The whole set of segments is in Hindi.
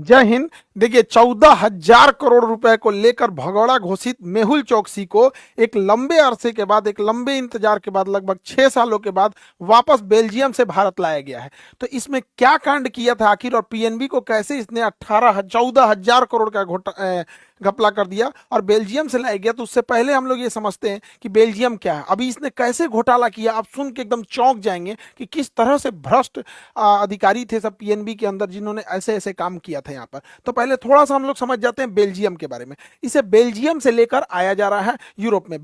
जय हिंद। देखिए 14,000 करोड़ रुपए को लेकर भगौड़ा घोषित मेहुल चौकसी को एक लंबे अरसे के बाद, एक लंबे इंतजार के बाद, लगभग 6 सालों के बाद वापस बेल्जियम से भारत लाया गया है। तो इसमें क्या कांड किया था आखिर, और पीएनबी को कैसे इसने 14,000 करोड़ का घपला कर दिया और बेल्जियम से लाया गया। तो उससे पहले हम लोग ये समझते हैं कि बेल्जियम क्या है, अभी इसने कैसे घोटाला किया। आप सुन के एकदम चौंक जाएंगे कि किस तरह से भ्रष्ट अधिकारी थे सब पीएनबी के अंदर, जिन्होंने ऐसे ऐसे काम किया था यहाँ पर। तो पहले थोड़ा सा हम लोग समझ जाते हैं बेल्जियम के बारे में। इसे बेल्जियम से लेकर आया जा रहा है यूरोप में,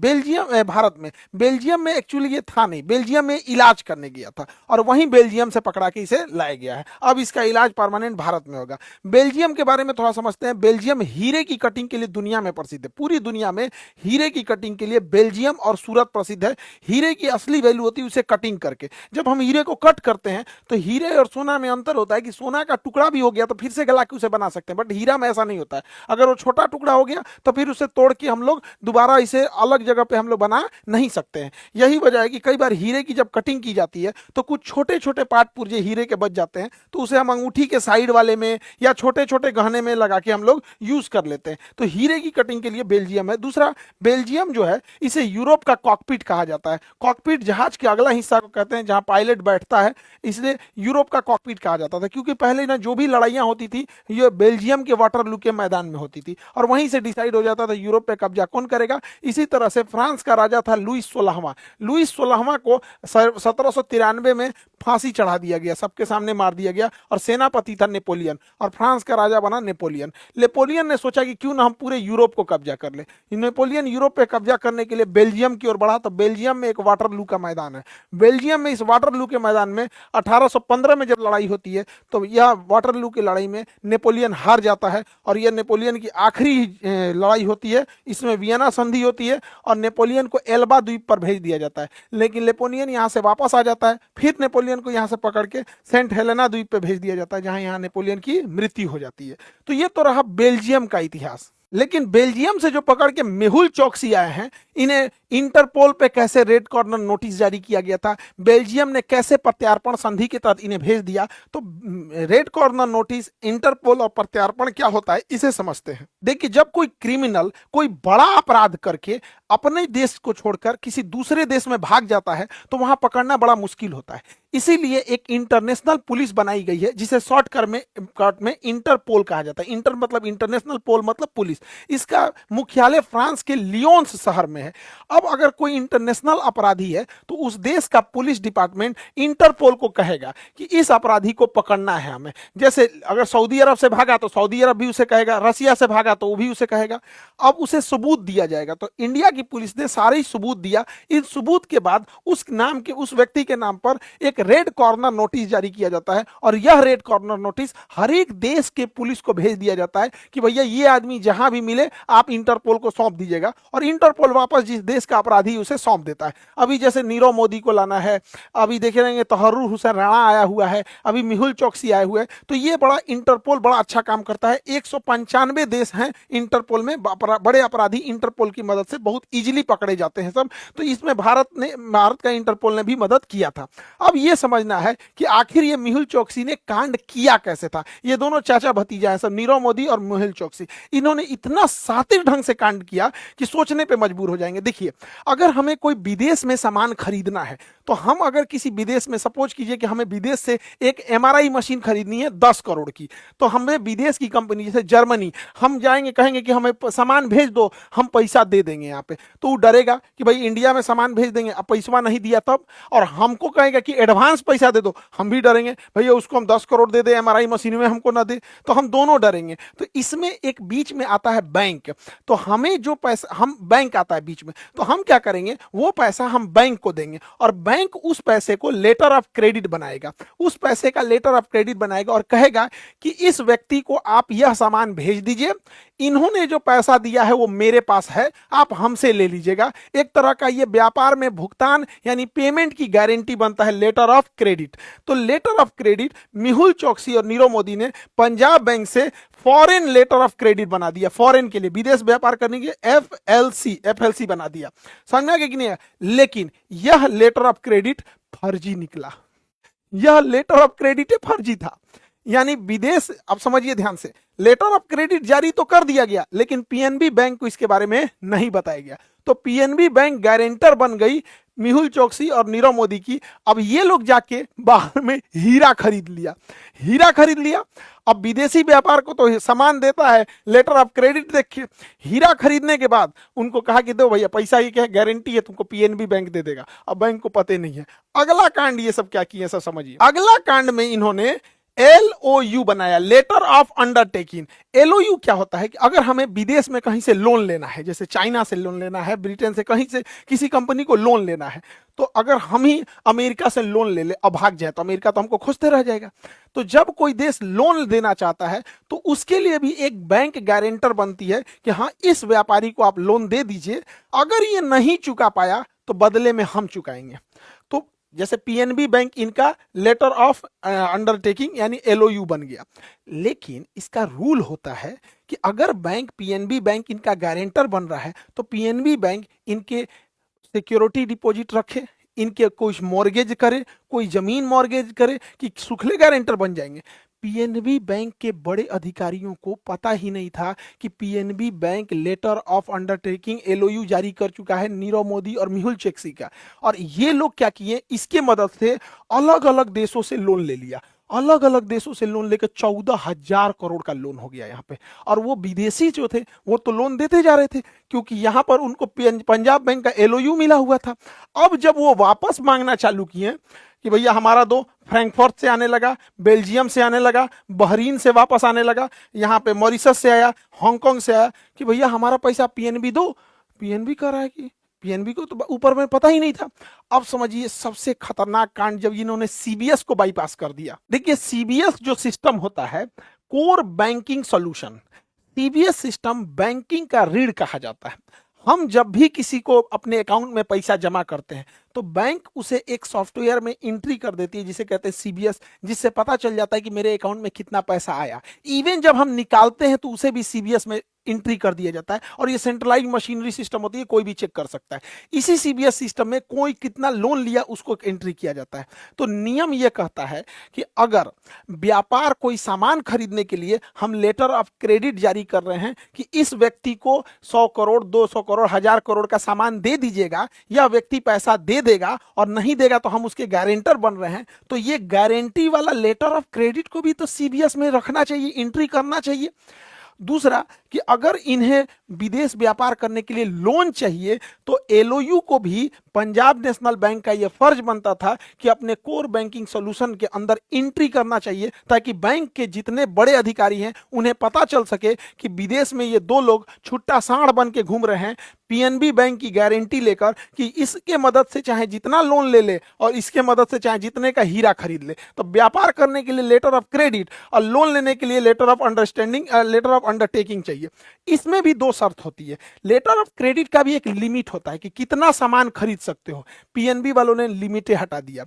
भारत में। बेल्जियम में एक्चुअली ये था नहीं, बेल्जियम में इलाज करने गया था और वहीं बेल्जियम से पकड़ा के इसे लाया गया है। अब इसका इलाज परमानेंट भारत में होगा। बेल्जियम के बारे में थोड़ा समझते हैं। बेल्जियम हीरे की कटिंग के लिए दुनिया में प्रसिद्ध है। पूरी दुनिया में हीरे की कटिंग के लिए बेल्जियम और सूरत प्रसिद्ध है। हीरे की असली वैल्यू होती है उसे कटिंग करके। जब हम हीरे को कट करते हैं तो हीरे और सोना में अंतर होता है कि सोना का टुकड़ा भी हो गया तो फिर से गला के उसे बना सकते हैं, बट हीरा में ऐसा नहीं होता है। अगर वो छोटा टुकड़ा हो गया तो फिर उसे तोड़ के हम लोग दोबारा इसे अलग जगह पे हम लोग बना नहीं सकते हैं। यही वजह है कि कई बार हीरे की जब कटिंग की जाती है तो कुछ छोटे छोटे पार्ट पुर्जे हीरे के बच जाते हैं, तो उसे हम अंगूठी के साइड वाले में या छोटे छोटे गहने में लगा के हम लोग यूज कर लेते हैं। तो हीरे की कटिंग के लिए बेल्जियम है। दूसरा, बेल्जियम जो है इसे यूरोप का कॉकपिट कहा जाता है। कॉकपिट जहाज के अगला हिस्सा को कहते हैं जहां पायलट बैठता है, इसलिए यूरोप का कॉकपिट कहा जाता था। क्योंकि पहले ना जो भी लड़ाइयां होती थी ये बेल्जियम के वाटरलू के मैदान में होती थी और वहीं से डिसाइड हो जाता था यूरोप पे कब्जा कौन करेगा। इसी तरह से फ्रांस का राजा था लुईस 16वां। लुईस 16वां को 1793 में फांसी चढ़ा दिया गया, सबके सामने मार दिया गया और सेनापति था नेपोलियन और फ्रांस का राजा बना नेपोलियन। नेपोलियन ने सोचा कि क्यों ना हम पूरे यूरोप को कब्जा कर ले। नेपोलियन यूरोप पे कब्जा करने के लिए बेल्जियम की ओर बढ़ा। तो बेल्जियम में एक वाटरलू का मैदान है। बेल्जियम में इस वाटरलू के मैदान में 1815 में जब लड़ाई होती है तो यह वाटरलू की लड़ाई में नेपोलियन हार जाता है और यह नेपोलियन की आखिरी लड़ाई होती है। इसमें वियना संधि होती है और नेपोलियन को एल्बा द्वीप पर भेज दिया जाता है। लेकिन नेपोलियन यहाँ से वापस आ जाता है, फिर नेपोलियन को यहाँ से पकड़ के सेंट हेलेना द्वीप पे भेज दिया जाता है, जहाँ यहाँ नेपोलियन की मृत्यु हो जाती है। तो ये तो रहा बेल्जियम का इतिहास। लेकिन बेल्जियम से जो पकड़ के मेहुल चौकसी आए हैं, इन्हें इंटरपोल पे कैसे रेड कॉर्नर नोटिस जारी किया गया था, बेल्जियम ने कैसे प्रत्यार्पण संधि के तहत इन्हें भेज दिया। तो रेड कॉर्नर नोटिस, इंटरपोल और प्रत्यार्पण क्या होता है इसे समझते हैं। देखिए, जब कोई क्रिमिनल कोई बड़ा अपराध करके अपने देश को छोड़कर किसी दूसरे देश में भाग जाता है तो वहां पकड़ना बड़ा मुश्किल होता है। इसीलिए एक इंटरनेशनल पुलिस बनाई गई है जिसे शॉर्टकट में इंटरपोल कहा जाता है। इंटर मतलब इंटरनेशनल, पोल मतलब पुलिस। इसका मुख्यालय फ्रांस के लियोन्स शहर में है। अब अगर कोई इंटरनेशनल अपराधी है तो उस देश का पुलिस डिपार्टमेंट इंटरपोल को कहेगा कि इस अपराधी को पकड़ना है हमें। जैसे अगर सऊदी अरब से भागा तो सऊदी अरब भी उसे कहेगा, रसिया से भागा तो वो भी उसे कहेगा। अब उसे सबूत दिया जाएगा। तो इंडिया की पुलिस ने सारे ही सबूत दिया। इन सबूत के बाद उस नाम के, उस व्यक्ति के नाम पर एक रेड कॉर्नर नोटिस जारी किया जाता है और यह रेड कॉर्नर नोटिस हर एक देश के पुलिस को भेज दिया जाता है कि भैया ये आदमी जहां भी मिले आप इंटरपोल को सौंप दीजिएगा। और इंटरपोल वापस जिस देश का अपराधी उसे सौंप देता है। अभी जैसे नीरव मोदी को लाना है, अभी देखे रहेंगे तहर्रुर हुसैन राणा आया हुआ है, अभी मेहुल चौकसी आए हुए हैं। तो ये बड़ा इंटरपोल बड़ा अच्छा काम करता है। 195 देश हैं इंटरपोल में, बड़े अपराधी इंटरपोल की मदद से बहुत इजीली पकड़े जाते हैं सब। तो इसमें भारत का इंटरपोल ने भी मदद किया था। अब ये समझना है कि आखिर ये मेहुल चौकसी ने कांड किया कैसे था। ये दोनों चाचा भतीजा हैं सब, नीरव मोदी और मेहुल चौकसी। इन्होंने इतना शातिर ढंग से कांड किया कि सोचने पे मजबूर हो जाएंगे। देखिए, अगर हमें कोई विदेश में सामान खरीदना है तो हम अगर किसी विदेश में, सपोज कीजिए कि हमें विदेश से एक एमआरआई मशीन खरीदनी है 10 करोड़ की, तो हमें विदेश की कंपनी जैसे जर्मनी, हम जाएंगे कहेंगे कि हमें सामान भेज दो, हम पैसा दे देंगे यहाँ पे। तो वो डरेगा कि भाई इंडिया में सामान भेज देंगे, अब पैसा नहीं दिया तब, और हमको कहेगा कि एडवांस पैसा दे दो, हम भी डरेंगे भैया उसको हम 10 करोड़ दे दे एमआरआई मशीन में हमको ना दे, तो हम दोनों डरेंगे। तो इसमें एक बीच में आता है बैंक। तो हमें जो पैसा, हम बैंक आता है बीच में, तो हम क्या करेंगे, वो पैसा हम बैंक को देंगे और बैंक उस पैसे को लेटर ऑफ क्रेडिट बनाएगा। उस पैसे का लेटर ऑफ क्रेडिट बनाएगा और कहेगा कि इस व्यक्ति को आप यह सामान भेज दीजिए, इन्होंने जो पैसा दिया है वो मेरे पास है, आप हमसे ले लीजिएगा। एक तरह का ये व्यापार में भुगतान यानी पेमेंट की गारंटी बनता है, लेटर ऑफ क्रेडिट। तो लेटर ऑफ क्रेडिट मेहुल चौकसी और नीरव मोदी ने पंजाब बैंक से फॉरेन लेटर ऑफ क्रेडिट बना दिया, फॉरेन के लिए, विदेश व्यापार करने के एफएलसी बना दिया। समझा कि नहीं? लेकिन यह लेटर ऑफ क्रेडिट फर्जी निकला। यह लेटर ऑफ क्रेडिट फर्जी था। यानी विदेश, अब समझिए ध्यान से, लेटर ऑफ क्रेडिट जारी तो कर दिया गया लेकिन पीएनबी बैंक को इसके बारे में नहीं बताया गया। तो पीएनबी बैंक गारंटर बन गई मेहुल चोकसी और नीरव मोदी की। अब ये लोग जाके बाहर में हीरा खरीद लिया, हीरा खरीद लिया। अब विदेशी व्यापार को तो सामान देता है, लेटर ऑफ क्रेडिट देखिए, हीरा खरीदने के बाद उनको कहा कि दो भैया पैसा, ये क्या गारंटी है, तुमको पीएनबी बैंक दे देगा। अब बैंक को पता नहीं है। अगला कांड ये सब क्या किए सब समझिए। अगला कांड में इन्होंने LOU बनाया, लेटर ऑफ अंडरटेकिंग। LOU क्या होता है कि अगर हमें विदेश में कहीं से लोन लेना है, जैसे चाइना से लोन लेना है, ब्रिटेन से, कहीं से किसी कंपनी को लोन लेना है, तो अगर हम ही अमेरिका से लोन ले ले और भाग जाए तो अमेरिका तो हमको खोजते रह जाएगा। तो जब कोई देश लोन देना चाहता है तो उसके लिए भी एक बैंक गारंटर बनती है कि हाँ इस व्यापारी को आप लोन दे दीजिए, अगर ये नहीं चुका पाया तो बदले में हम चुकाएंगे। तो जैसे पीएनबी बैंक इनका लेटर ऑफ अंडरटेकिंग यानी LOU बन गया। लेकिन इसका रूल होता है कि अगर बैंक, पीएनबी बैंक इनका गारंटर बन रहा है तो पीएनबी बैंक इनके सिक्योरिटी डिपॉजिट रखे, इनके कुछ मॉर्गेज करे, कोई जमीन मॉर्गेज करे कि सूखले गारंटर बन जाएंगे। पीएनबी बैंक के बड़े अधिकारियों को पता ही नहीं था कि PNB bank letter of undertaking LOU जारी कर चुका है नीरव मोदी और मेहुल चोकसी का। और ये लोग क्या किए, इसके मदद से अलग अलग देशों से लोन ले लिया, अलग अलग देशों से लोन लेकर 14,000 करोड़ का लोन हो गया यहाँ पे। और वो विदेशी जो थे वो तो लोन देते जा रहे थे क्योंकि यहाँ पर उनको पंजाब बैंक का LOU मिला हुआ था। अब जब वो वापस मांगना चालू किए कि भैया हमारा दो, फ्रैंकफर्ट से आने लगा, बेल्जियम से आने लगा, बहरीन से वापस आने लगा, यहाँ पे मॉरिशस से आया, हांगकांग से आया कि भैया हमारा पैसा पीएनबी दो। पीएनबी कह रहा है कि पीएनबी को तो ऊपर में पता ही नहीं था। अब समझिए सबसे खतरनाक कांड जब इन्होंने सीबीएस को बाईपास कर दिया। देखिए सीबीएस जो सिस्टम होता है, core banking solution, CBS system banking का रीढ़ कहा जाता है। हम जब भी किसी को अपने अकाउंट में पैसा जमा करते हैं तो बैंक उसे एक सॉफ्टवेयर में एंट्री कर देती है जिसे कहते हैं सीबीएस, जिससे पता चल जाता है कि मेरे अकाउंट में कितना पैसा आया। इवन जब हम निकालते हैं तो उसे भी सीबीएस में एंट्री कर दिया जाता है और ये सेंट्रलाइज मशीनरी सिस्टम होती है, कोई भी चेक कर सकता है। इसी सीबीएस सिस्टम में कोई कितना लोन लिया उसको एंट्री किया जाता है। तो नियम यह कहता है कि अगर व्यापार कोई सामान खरीदने के लिए हम लेटर ऑफ क्रेडिट जारी कर रहे हैं कि इस व्यक्ति को 100 करोड़ 200 करोड़ 1000 करोड़ का सामान दे दीजिएगा, यह व्यक्ति पैसा दे देगा और नहीं देगा तो हम उसके गारंटर बन रहे हैं, तो ये गारंटी वाला लेटर ऑफ क्रेडिट को भी तो सीबीएस में रखना चाहिए, एंट्री करना चाहिए। दूसरा कि अगर इन्हें विदेश व्यापार करने के लिए लोन चाहिए तो LOU को भी पंजाब नेशनल बैंक का यह फर्ज बनता था कि अपने कोर बैंकिंग सॉल्यूशन के अंदर एंट्री करना चाहिए ताकि बैंक के जितने बड़े अधिकारी हैं उन्हें पता चल सके कि विदेश में ये दो लोग छुट्टा सांड बन के घूम रहे हैं पीएनबी बैंक की गारंटी लेकर कि इसके मदद से चाहे जितना लोन ले ले और इसके मदद से चाहे जितने का हीरा खरीद ले। तो व्यापार करने के लिए लेटर ऑफ क्रेडिट और लोन लेने के लिए letter of understanding, letter of undertaking चाहिए। इसमें भी दो शर्त होती है। लेटर ऑफ क्रेडिट का भी एक लिमिट होता है कि कितना सामान खरीद सकते हो, पीएनबी वालों ने लिमिट हटा दिया।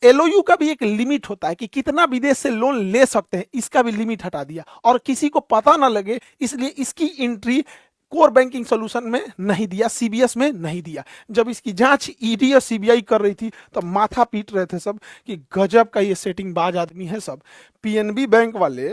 LOU का भी एक लिमिट होता है कि कितना विदेश से लोन ले सकते हैं, इसका भी लिमिट हटा दिया और किसी को पता ना लगे इसलिए इसकी एंट्री कोर बैंकिंग सॉल्यूशन में नहीं दिया, सीबीएस में नहीं दिया। जब इसकी जांच ईडी और सीबीआई कर रही थी तो माथा पीट रहे थे सब कि गजब का ये सेटिंग बाज आदमी है सब। पीएनबी बैंक वाले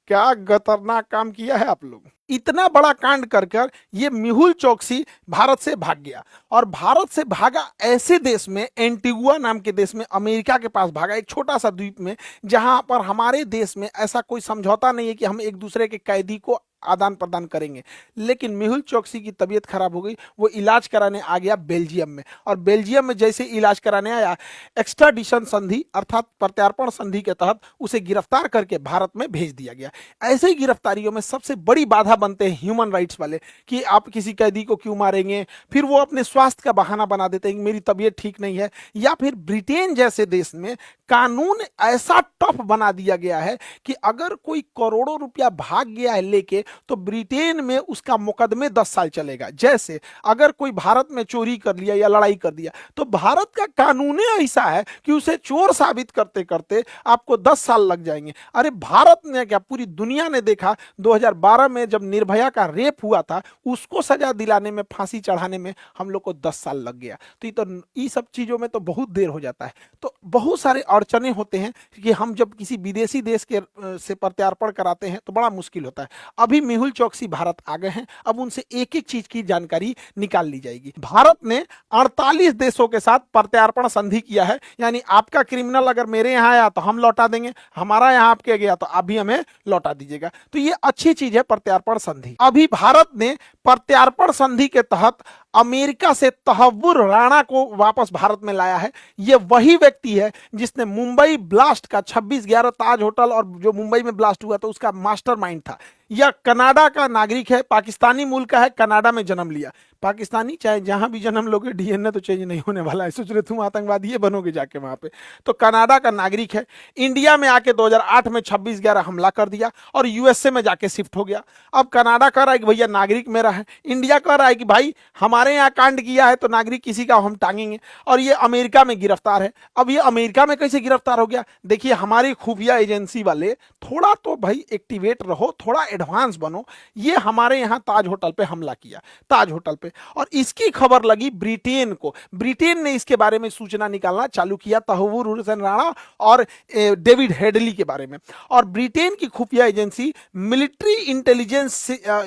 क्या खतरनाक काम किया है आप लोग। इतना बड़ा कांड कर कर ये मेहुल चोकसी भारत से भाग गया और भारत से भागा ऐसे देश में, एंटीगुआ नाम के देश में, अमेरिका के पास भागा, एक छोटा सा द्वीप में जहां पर हमारे देश में ऐसा कोई समझौता नहीं है कि हम एक दूसरे के कैदी को आदान प्रदान करेंगे। लेकिन मेहुल चोकसी की तबीयत खराब हो गई, वो इलाज कराने आ गया बेल्जियम में और बेल्जियम में जैसे इलाज कराने आया एक्स्ट्राडिशन संधि अर्थात प्रत्यार्पण संधि के तहत उसे गिरफ्तार करके भारत में भेज दिया गया। ऐसे ही गिरफ्तारियों में सबसे बड़ी बाधा बनते हैं ह्यूमन राइट्स वाले कि आप किसी कैदी को क्यों मारेंगे, फिर वो अपने स्वास्थ्य का बहाना बना देते हैं कि मेरी तबीयत ठीक नहीं है। या फिर ब्रिटेन जैसे देश में कानून ऐसा टफ बना दिया गया है कि अगर कोई करोड़ों रुपया भाग गया है लेके तो ब्रिटेन में उसका मुकदमे 10 साल चलेगा। जैसे अगर कोई भारत में चोरी कर लिया या लड़ाई कर दिया तो भारत का कानून ऐसा है कि उसे चोर साबित करते करते आपको 10 साल लग जाएंगे। अरे भारत ने क्या, पूरी दुनिया ने देखा 2012 में जब निर्भया का रेप हुआ था, उसको सजा दिलाने में, फांसी चढ़ाने में हम लोग को 10 साल लग गया। तो ये सब चीजों में तो बहुत देर हो जाता है। तो बहुत सारे अड़चने होते हैं कि हम जब किसी विदेशी देश के से प्रत्यार्पण कराते हैं तो बड़ा मुश्किल होता है। अभी मेहुल चौकसी भारत आ गए हैं, अब उनसे एक एक चीज की जानकारी निकाल ली जाएगी। भारत ने 48 देशों के साथ प्रत्यार्पण संधि किया है, यानी आपका क्रिमिनल अगर मेरे यहाँ आया तो हम लौटा देंगे, हमारा यहाँ आपके गया तो आप भी हमें लौटा दीजिएगा। तो ये अच्छी चीज है प्रत्यार्पण संधि। अभी भारत ने प्रत्यार्पण संधि के तहत अमेरिका से तहव्वुर राणा को वापस भारत में लाया है। ये वही व्यक्ति है जिसने मुंबई ब्लास्ट का 26/11 ताज होटल और जो मुंबई में ब्लास्ट हुआ था उसका मास्टरमाइंड था। यह कनाडा का नागरिक है, पाकिस्तानी मूल का है, कनाडा में जन्म लिया। पाकिस्तानी चाहे जहां भी जन्म लोगे डीएनए तो चेंज नहीं होने वाला है, सोच रहे तुम आतंकवादी ये बनोगे जाके वहां पे। तो कनाडा का नागरिक है, इंडिया में आके 2008 में 26/11 हमला कर दिया और यूएसए में जाके शिफ्ट हो गया। अब कनाडा कह रहा है कि भैया नागरिक मेरा है, इंडिया कह रहा है कि भाई हमारे यहाँ कांड किया है तो नागरिक किसी का हम टांगेंगे, और ये अमेरिका में गिरफ्तार है। अब ये अमेरिका में कैसे गिरफ्तार हो गया? देखिए हमारी खुफिया एजेंसी वाले थोड़ा तो भाई एक्टिवेट रहो, थोड़ा एडवांस बनो। ये हमारे यहाँ ताज होटल पे हमला किया, ताज होटल पे, और इसकी खबर लगी ब्रिटेन को। ब्रिटेन ने इसके बारे में सूचना निकालना चालू किया तहव्वुर हुसैन राणा और डेविड हेडली के बारे में। और ब्रिटेन की खुफिया एजेंसी मिलिट्री इंटेलिजेंस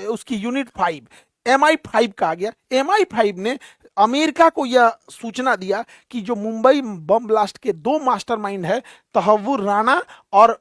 उसकी यूनिट 5 MI5 कहा गया, MI5 ने अमेरिका को यह सूचना दिया कि जो मुंबई बम ब्लास्ट के 2 मास्टरमाइंड है, तहव्वुर राणा और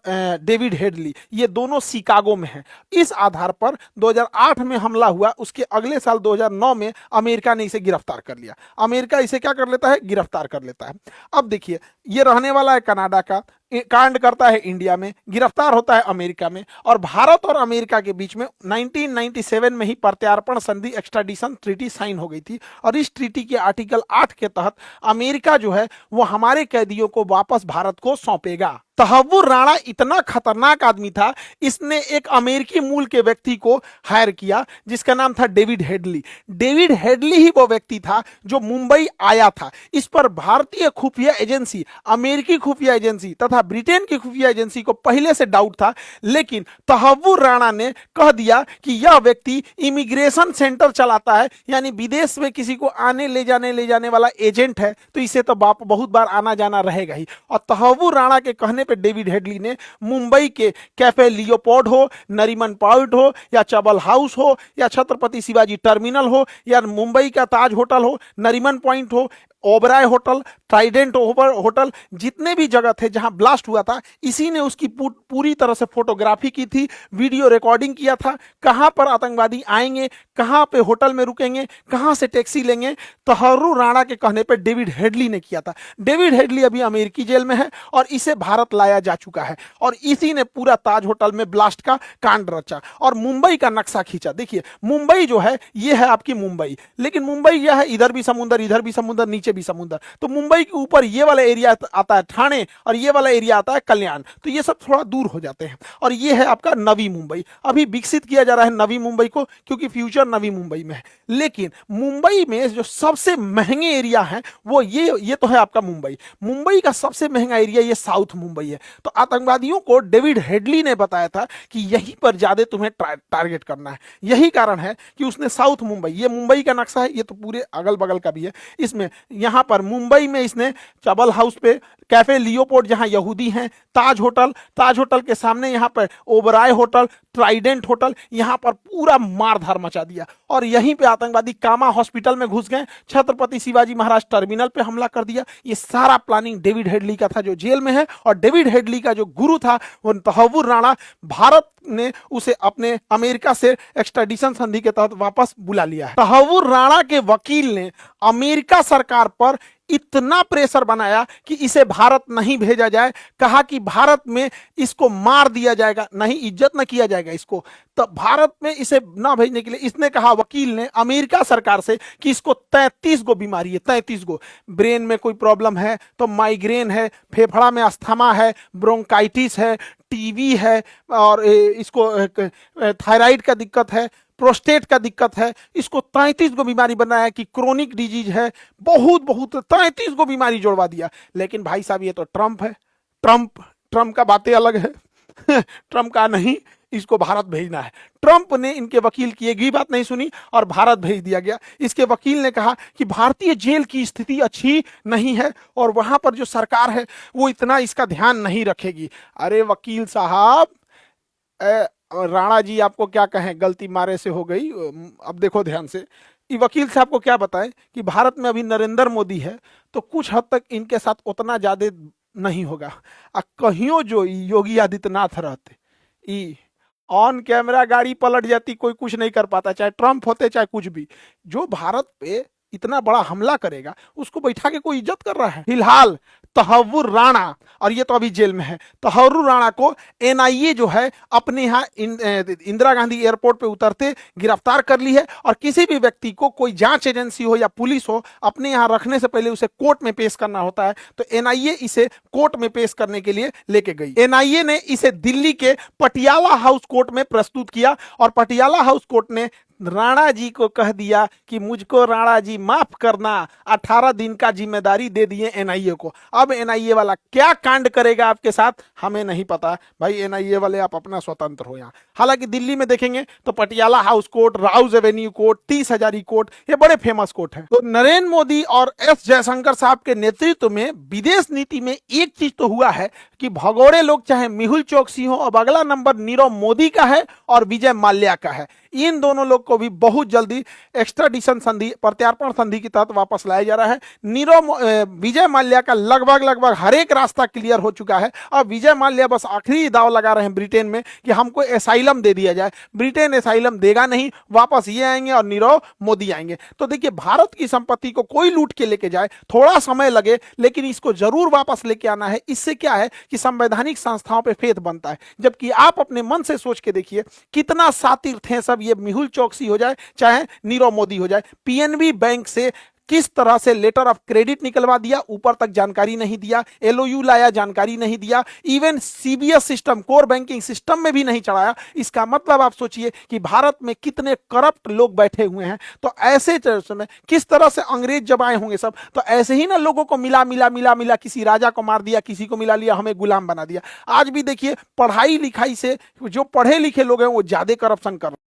डेविड हेडली, ये दोनों शिकागो में हैं। इस आधार पर 2008 में हमला हुआ, उसके अगले साल 2009 में अमेरिका ने इसे गिरफ्तार कर लिया। अमेरिका इसे क्या कर लेता है? गिरफ्तार कर लेता है। अब देखिए ये रहने वाला है कनाडा का, कांड करता है इंडिया में, गिरफ्तार होता है अमेरिका में, और भारत और अमेरिका के बीच में 1997 में ही प्रत्यार्पण संधि एक्स्ट्राडिशन ट्रीटी साइन हो गई थी। और इस ट्रीटी के आर्टिकल 8 के तहत अमेरिका जो है वो हमारे कैदियों को वापस भारत को सौंपेगा। तहव्वुर राणा इतना खतरनाक आदमी था, इसने एक अमेरिकी मूल के व्यक्ति को हायर किया जिसका नाम था डेविड हेडली। डेविड हेडली ही वो व्यक्ति था जो मुंबई आया था। इस पर भारतीय खुफिया एजेंसी, अमेरिकी खुफिया एजेंसी तथा ब्रिटेन की खुफिया एजेंसी को पहले से डाउट था, लेकिन तहव्वुर राणा ने कह दिया कि यह व्यक्ति इमिग्रेशन सेंटर चलाता है, यानी विदेश में किसी को आने ले जाने वाला एजेंट है, तो इसे तो बहुत बार आना जाना रहेगा ही। और तहव्वुर राणा के कहने पे डेविड हेडली ने मुंबई के कैफे लियोपोल्ड हो, नरीमन पॉइंट हो, या चबल हाउस हो, या छत्रपति शिवाजी टर्मिनल हो, या मुंबई का ताज होटल हो, नरीमन पॉइंट हो, ओबराय होटल, ट्राइडेंट होटल, जितने भी जगह थे जहां ब्लास्ट हुआ था, इसी ने उसकी पूरी तरह से फोटोग्राफी की थी, वीडियो रिकॉर्डिंग किया था। कहां पर आतंकवादी आएंगे, कहां पे होटल में रुकेंगे, कहां से टैक्सी लेंगे, तहव्वुर राणा के कहने पे डेविड हेडली ने किया था। डेविड हेडली अभी अमेरिकी जेल में है और इसे भारत लाया जा चुका है, और इसी ने पूरा ताज होटल में ब्लास्ट का कांड रचा और मुंबई का नक्शा खींचा। देखिए मुंबई जो है ये है आपकी मुंबई, लेकिन मुंबई यह है इधर भी समुद्र, इधर भी समुद्र, नीचे भी समुद्र। तो मुंबई के ऊपर ये वाला एरिया आता है ठाणे और ये वाला एरिया आता है कल्याण, तो ये सब थोड़ा दूर हो जाते हैं। और ये है आपका नवी मुंबई, अभी विकसित किया जा रहा है नवी मुंबई को, क्योंकि फ्यूचर नवी मुंबई में है। लेकिन मुंबई में जो सबसे महंगे एरिया है वो ये तो है आपका मुंबई। मुंबई का सबसे महंगा एरिया ये साउथ मुंबई है। तो आतंकवादियों को डेविड हेडली ने बताया था कि यहीं पर ज्यादा तुम्हें टारगेट करना है। यही कारण है कि उसने साउथ मुंबई, ये मुंबई का नक्शा है, ये तो पूरे अगल बगल का भी है, इसमें यहां पर मुंबई में इसने चबल हाउस पे, कैफे लियोपोल्ड जहां यहूदी हैं, ताज होटल के सामने यहां पर ओबराय होटल, ट्राइडेंट होटल, यहां पर पूरा मारधार मचा दिया। और यहीं पे आतंकवादी कामा हॉस्पिटल में घुस गए, छत्रपति शिवाजी महाराज टर्मिनल पे हमला कर दिया। ये सारा प्लानिंग डेविड हेडली का था जो जेल में है, और डेविड हेडली का जो गुरु था वो तहव्वुर राणा। भारत ने उसे अपने अमेरिका से एक्स्ट्राडिशन संधि के तहत वापस बुला लिया है। तहव्वुर राणा के वकील ने अमेरिका सरकार पर इतना प्रेशर बनाया कि इसे भारत नहीं भेजा जाए, कहा कि भारत में इसको मार दिया जाएगा, नहीं इज्जत न किया जाएगा इसको, तो भारत में इसे ना भेजने के लिए इसने कहा, वकील ने, अमेरिका सरकार से कि इसको 33 गो बीमारी है, 33 गो, ब्रेन में कोई प्रॉब्लम है तो माइग्रेन है, फेफड़ा में अस्थमा है, ब्रोंकाइटिस है, टीबी है, और इसको थायराइड का दिक्कत है, प्रोस्टेट का दिक्कत है, इसको 33 गो बीमारी बनाया है कि क्रोनिक डिजीज है, बहुत बहुत 33 गो बीमारी जोड़वा दिया। लेकिन भाई साहब ये तो ट्रंप है, ट्रंप ट्रंप का बातें अलग है। ट्रंप का नहीं, इसको भारत भेजना है। ट्रंप ने इनके वकील की एक भी बात नहीं सुनी और भारत भेज दिया गया। इसके वकील ने कहा कि भारतीय जेल की स्थिति अच्छी नहीं है और वहां पर जो सरकार है वो इतना इसका ध्यान नहीं रखेगी। अरे वकील साहब, राणा जी आपको क्या कहें, गलती मारे से हो गई। अब देखो ध्यान से, ये वकील साहब को क्या बताएं कि भारत में अभी नरेंद्र मोदी है तो कुछ हद तक इनके साथ उतना ज्यादा नहीं होगा। कहियो जो योगी आदित्यनाथ रहते, ई ऑन कैमरा गाड़ी पलट जाती, कोई कुछ नहीं कर पाता, चाहे ट्रंप होते चाहे कुछ भी। जो भारत पे इतना बड़ा हमला करेगा उसको बैठा के कोई इज्जत कर रहा है। फिलहाल तहव्वुर राणा, और ये तो अभी जेल में है, तहव्वुर राणा को एनआईए जो है अपने यहाँ इंदिरा गांधी एयरपोर्ट पे उतरते गिरफ्तार कर ली है। और किसी भी व्यक्ति को कोई जांच एजेंसी हो या पुलिस हो अपने यहाँ रखने से पहले उसे कोर्ट में पेश करना होता है। तो एनआईए इसे कोर्ट में पेश करने के लिए लेके गई। एनआईए ने इसे दिल्ली के पटियाला हाउस कोर्ट में प्रस्तुत किया और पटियाला हाउस कोर्ट ने राणा जी को कह दिया कि मुझको राणा जी माफ करना, 18 दिन का जिम्मेदारी दे दिए एनआईए को। अब एनआईए वाला क्या कांड करेगा आपके साथ हमें नहीं पता। भाई एनआईए वाले आप अपना स्वतंत्र हो यहाँ। हालांकि दिल्ली में देखेंगे तो Patiala house court, Rouse Avenue court, 30 Hazari court, ये बड़े फेमस कोर्ट हैं। तो नरेंद्र मोदी और एस जयशंकर साहब के नेतृत्व में विदेश नीति में एक चीज तो हुआ है कि भगोड़े लोग चाहे मेहुल चोकसी हो, अब अगला नंबर नीरव मोदी का है और विजय माल्या का है। इन दोनों लोग को भी बहुत जल्दी एक्स्ट्राडिशन संधि, प्रत्यार्पण संधि के तहत वापस लाया जा रहा है। विजय माल्या का लगभग हर एक रास्ता क्लियर हो चुका है। अब विजय माल्या बस आखिरी दाव लगा रहे हैं ब्रिटेन में कि हमको एसाइलम दे दिया जाए। ब्रिटेन एसाइलम देगा नहीं, वापस ये आएंगे और नीरव मोदी आएंगे। तो देखिए, भारत की संपत्ति को कोई लूट के लेके जाए, थोड़ा समय लगे लेकिन इसको जरूर वापस लेके आना है। इससे क्या है कि संवैधानिक संस्थाओं पर फेथ बनता है। जबकि आप अपने मन से सोच के देखिए कितना सातिर थे सब, ये मेहुल चोकसी हो जाए चाहे नीरव मोदी हो जाए, पीएनबी बैंक से किस तरह से लेटर ऑफ क्रेडिट निकलवा दिया, ऊपर तक जानकारी नहीं दिया, एलओयू लाया जानकारी नहीं दिया, even CBS system, core banking system में भी नहीं चढ़ाया। इसका मतलब आप सोचिए कि भारत में कितने करप्ट लोग बैठे हुए हैं। तो ऐसे में किस तरह से अंग्रेज जब आए होंगे सब, तो ऐसे ही ना लोगों को मिला मिला मिला मिला, किसी राजा को मार दिया, किसी को मिला लिया, हमें गुलाम बना दिया। आज भी देखिए, पढ़ाई लिखाई से जो पढ़े लिखे लोग हैं वो ज्यादा करप्शन कर